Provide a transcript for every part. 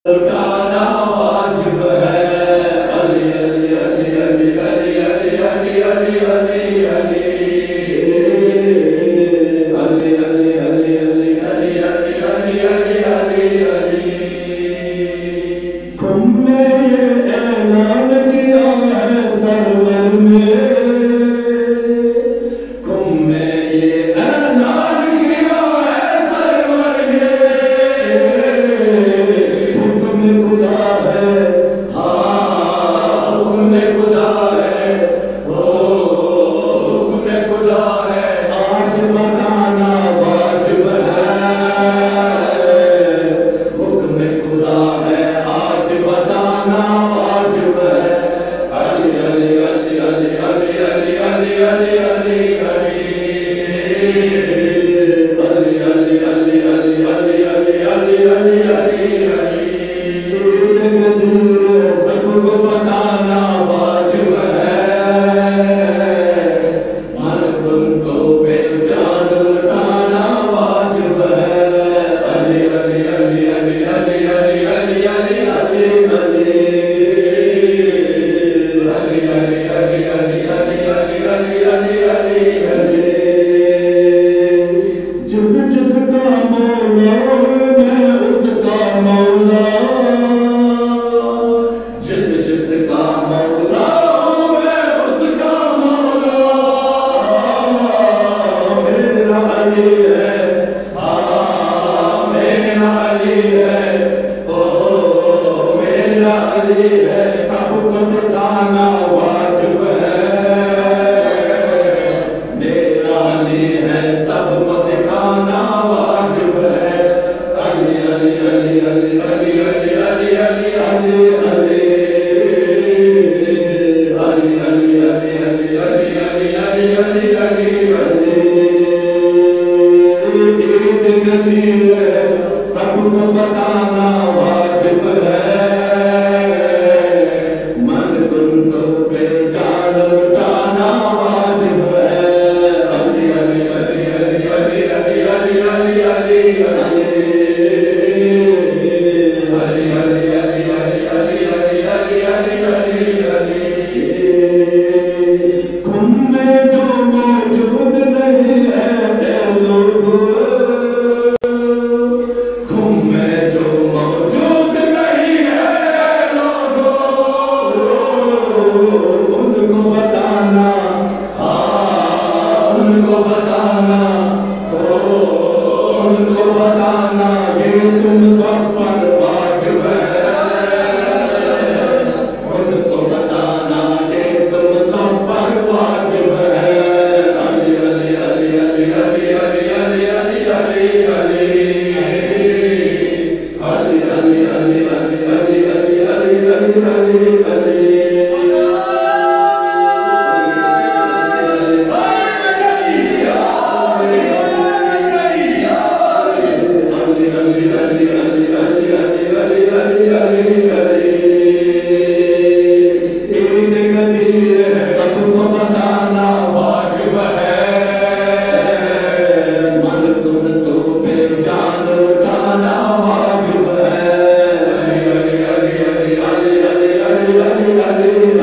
लुटाना वाजिब है। अली अली अली अली अली अली अली अली अली अली अली अली अली अली अली अली अली अली अली। तुमने ये ऐलान किया है सरवर में, तुमने ये ऐलान किया है सरवर में, हुक्म खुदा है, हाँ हुक्म खुदा है, ओ हुक्म खुदा है, आज बताना वाजिब है। हुक्म खुदा है, आज बताना वाजिब है। अली अली अली अली अली अली अली अली अली अली अली अली अली अली अली अली अली अली अली। सबको बताना वाजिब है, मन तुमको बेचान लुटाना वाजिब है। अली अली अली अली अली अली अली अली अली अली अली अली अली अली अली अली अली अली अली। जिस जिसका मौला मैं उसका मौला, जिस जिसका मौला मैं उसका मौला। मेरा अली है, हाँ मेरा अली है, ओ मेरा अली है, सबको बताना वाजिब है। मेरा अली है, सबको दिखाना वाजिब है। अली अली अली अली अली अली अली अली अली अली अली अली अली अली अली अली अली अली अली। ईद गदीर सबको बताना वाजिब है, मन कुन तो बेचान लुटाना वाजिब है। अली अली अली अली अली अली अली अली अली अली अली अली अली अली अली अली अली अली। तुम में जो मौजूद नहीं है ए लोगों, तुम में जो मौजूद नहीं है लोगों, उनको बताना, हाँ उनको बताना, ओ उनको बताना, ये तुम सब पर वाजिब है। उनको बताना, ये तुम सब पर वाजिब है। अली अली अली अली अली अली अली अली अली अली अली अली अली अली अली अली अली अली अली। सबको बताना वाजिब है, मन तुम तो बेचान लुटाना वाजिब है। अली अली अली अली अली अली अली अली अली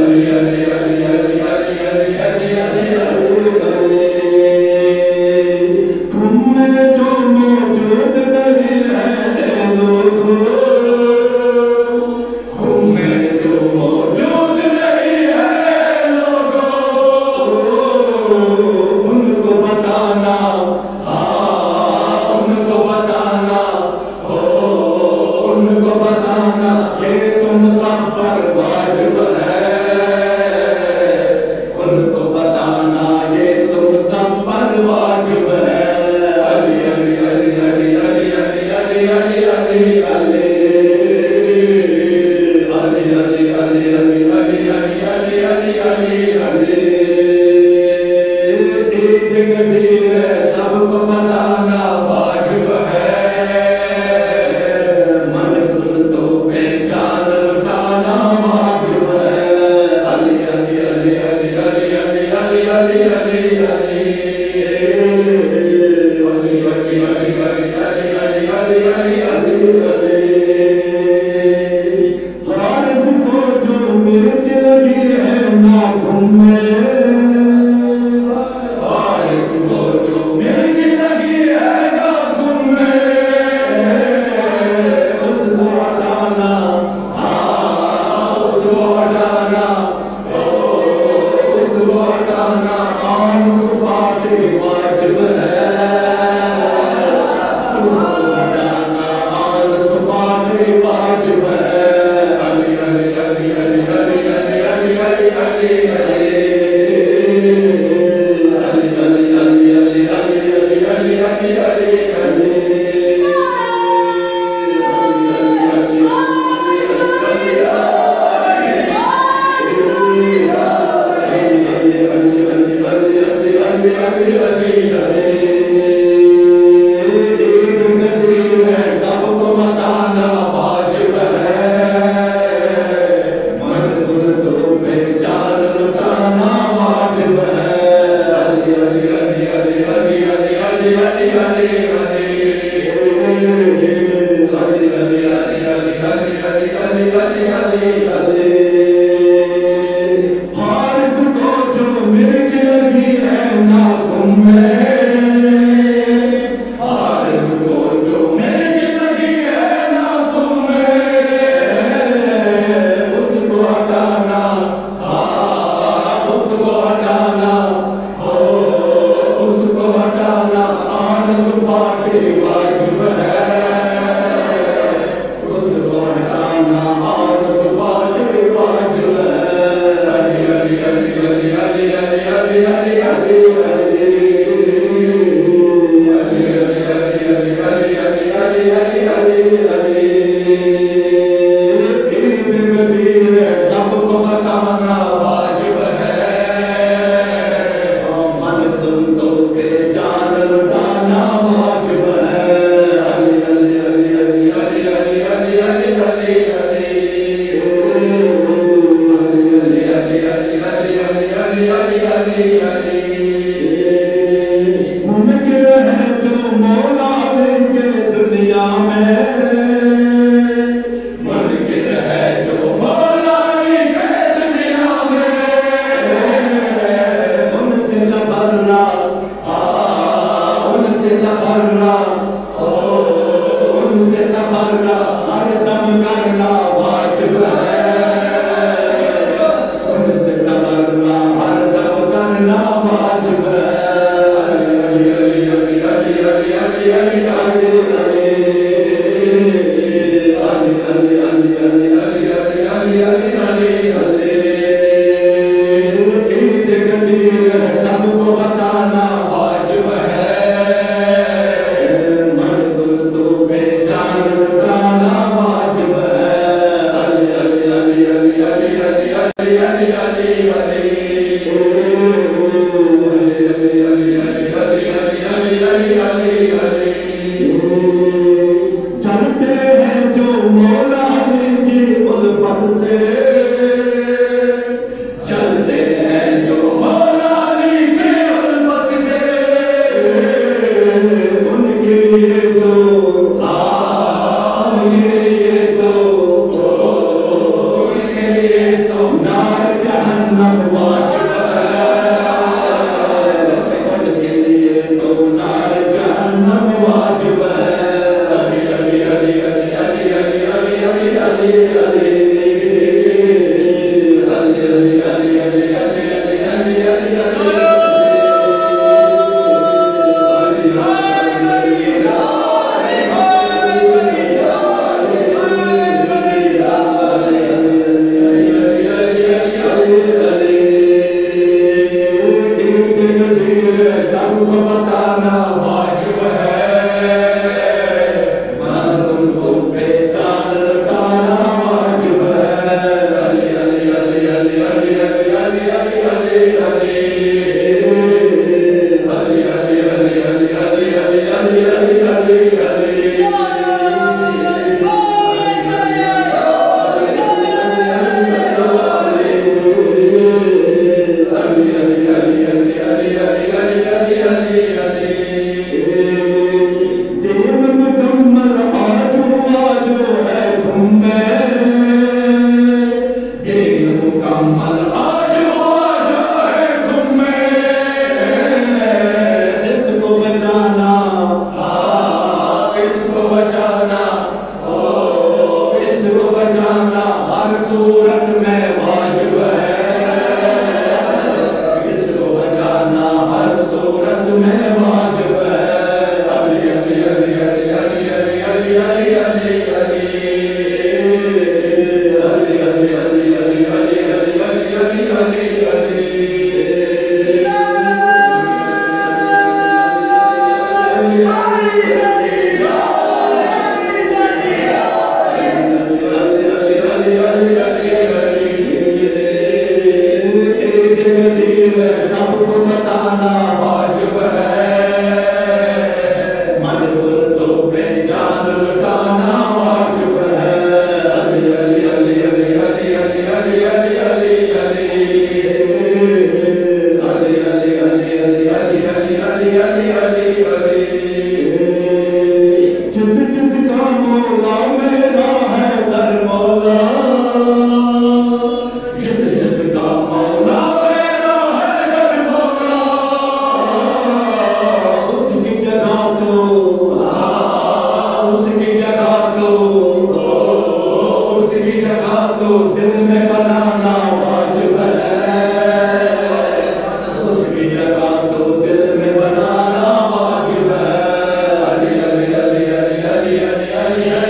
अली अली अली अली अली अली अली अली अली। तुम में जो मौजूद नहीं है लोगों, तुम में जो मौजूद नहीं है लोगों, उनको बताना, हाँ उनको बताना, ओ उनको बताना, ये तुम सब पर वाजिब है। उनको बताना, ये तुम सब पर वाजिब है। अली अली अली अली अली अली अली अली अली अली अली अली अली अली अली अली अली अली अली। ईद गदीर सबको बताना वाजिब है, मन कुन तो बेचान लुटाना वाजिब है। Ali Ali Ali Ali Ali Ali Ali Ali Ali Ali Ali Ali Ali Ali Ali Ali Ali Ali, Ali, Ali, Ali, Ali, Ali, Ali, Ali.